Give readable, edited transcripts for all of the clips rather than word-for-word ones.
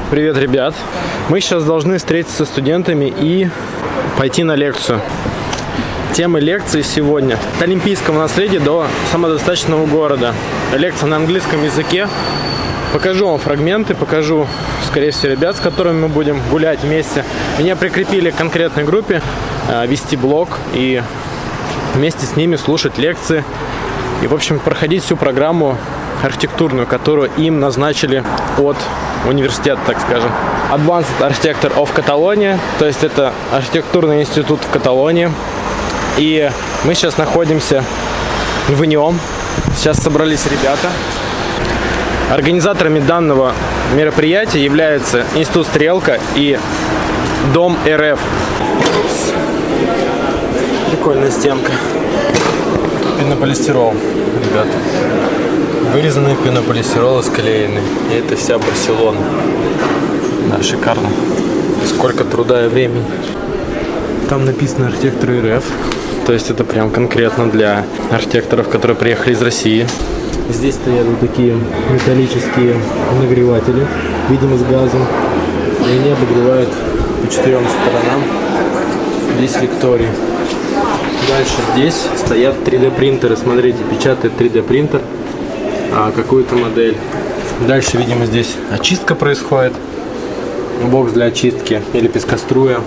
Привет, ребят! Мы сейчас должны встретиться с студентами и пойти на лекцию. Тема лекции сегодня – от олимпийского наследия до самодостаточного города. Лекция на английском языке. Покажу вам фрагменты, покажу, скорее всего, ребят, с которыми мы будем гулять вместе. Меня прикрепили к конкретной группе, вести блог и вместе с ними слушать лекции. И, в общем, проходить всю программу архитектурную, которую им назначили от университета, так скажем. Advanced Architecture of Catalonia, то есть это архитектурный институт в Каталонии. И мы сейчас находимся в нем. Сейчас собрались ребята. Организаторами данного мероприятия являются Институт Стрелка и Дом РФ. Прикольная стенка. Пенополистирол, ребята. Вырезанный пенополистирол и склеенный. И это вся Барселона. Да, шикарно. Сколько труда и времени. Там написано архитектор РФ. То есть это прям конкретно для архитекторов, которые приехали из России. Здесь стоят вот такие металлические нагреватели, видимо, с газом. И они обогревают по 4 сторонам. Здесь лекторий. Дальше здесь стоят 3D принтеры. Смотрите, печатает 3D принтер какую-то модель. Дальше, видимо, здесь очистка происходит. Бокс для очистки или пескоструя.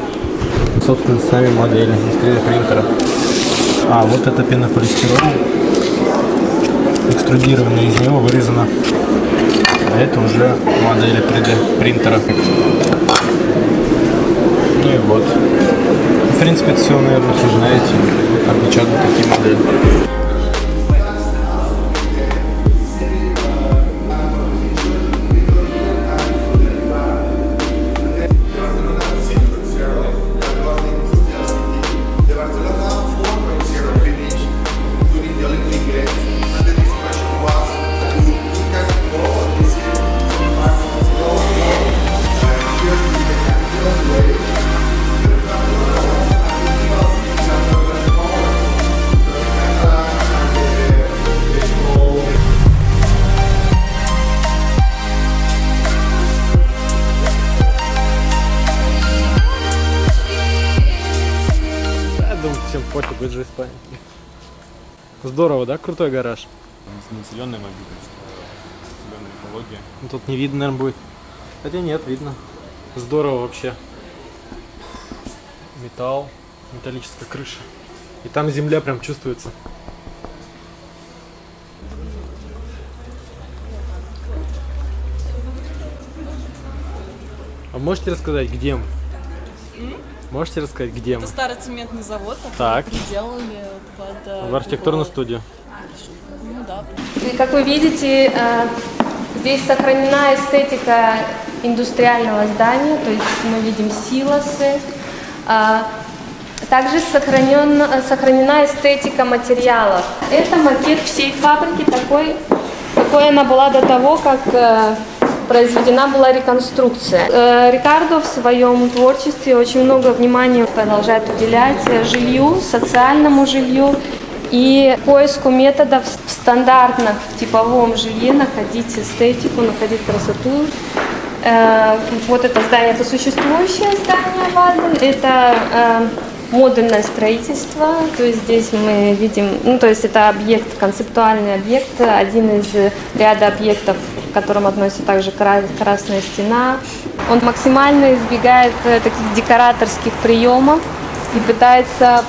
Собственно, сами модели из 3D принтера. А вот это пенополистирол. Экструдированное из него вырезано. А это уже модели 3D принтера. Ну и вот. В принципе, это все, наверное, все знаете. Как печатают такие модели. Всем пофиг, это же Испания. Здорово, да? Крутой гараж. Населенная мобильность, населенная экология. Ну, тут не видно, наверное, будет. Хотя нет, видно. Здорово вообще. Металл, металлическая крыша. И там земля прям чувствуется. А можете рассказать, где мы? Можете рассказать, где мы? Это старый цементный завод, так. Переделали под... В архитектурную студию. Ну да. И, как вы видите, здесь сохранена эстетика индустриального здания, то есть мы видим силосы. Также сохранена эстетика материалов. Это макет всей фабрики, такой она была до того, как произведена была реконструкция. Рикардо в своем творчестве очень много внимания продолжает уделять жилью, социальному жилью и поиску методов в стандартном, в типовом жилье находить эстетику, находить красоту. Вот это здание, это существующее здание Вальден, это модульное строительство, то есть здесь мы видим, то есть это объект, концептуальный объект, один из ряда объектов, к которым относится также Красная стена. Он максимально избегает таких декораторских приемов и пытается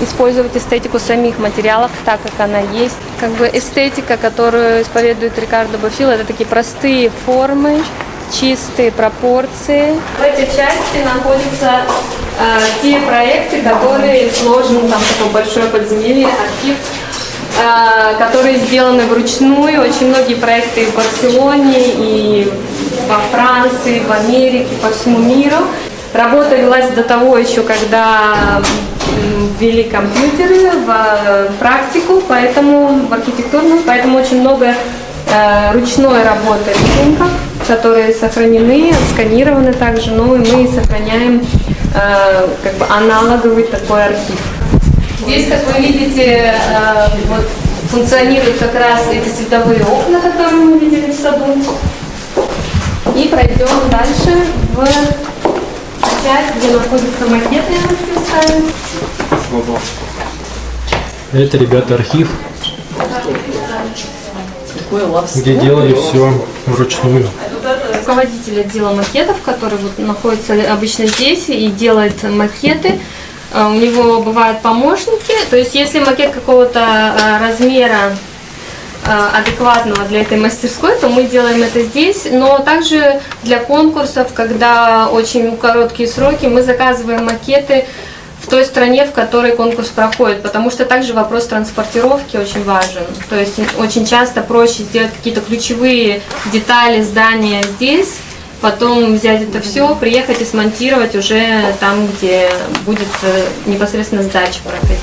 использовать эстетику самих материалов так, как она есть. Как бы эстетика, которую исповедует Рикардо Бофил, это такие простые формы, чистые пропорции. В этой части находятся те проекты, которые сложены, там такое большое подземелье, архив, которые сделаны вручную. Очень многие проекты и в Барселоне, и во Франции, в Америке, по всему миру. Работа велась до того еще, когда ввели компьютеры в практику, поэтому в архитектурную, поэтому очень много ручной работы рисунков, которые сохранены, отсканированы также, но и мы сохраняем как бы аналоговый такой архив. Здесь, как вы видите, вот, функционируют как раз эти световые окна, которые мы видели в саду. И пройдем дальше в часть, где находятся макеты, я вам представим. Это, ребята, архив, где делали все вручную. Руководитель отдела макетов, который вот находится обычно здесь и делает макеты. У него бывают помощники, то есть если макет какого-то размера адекватного для этой мастерской, то мы делаем это здесь, но также для конкурсов, когда очень короткие сроки, мы заказываем макеты в той стране, в которой конкурс проходит, потому что также вопрос транспортировки очень важен. То есть очень часто проще сделать какие-то ключевые детали здания здесь, потом взять это все, приехать и смонтировать уже там, где будет непосредственно сдача проходить.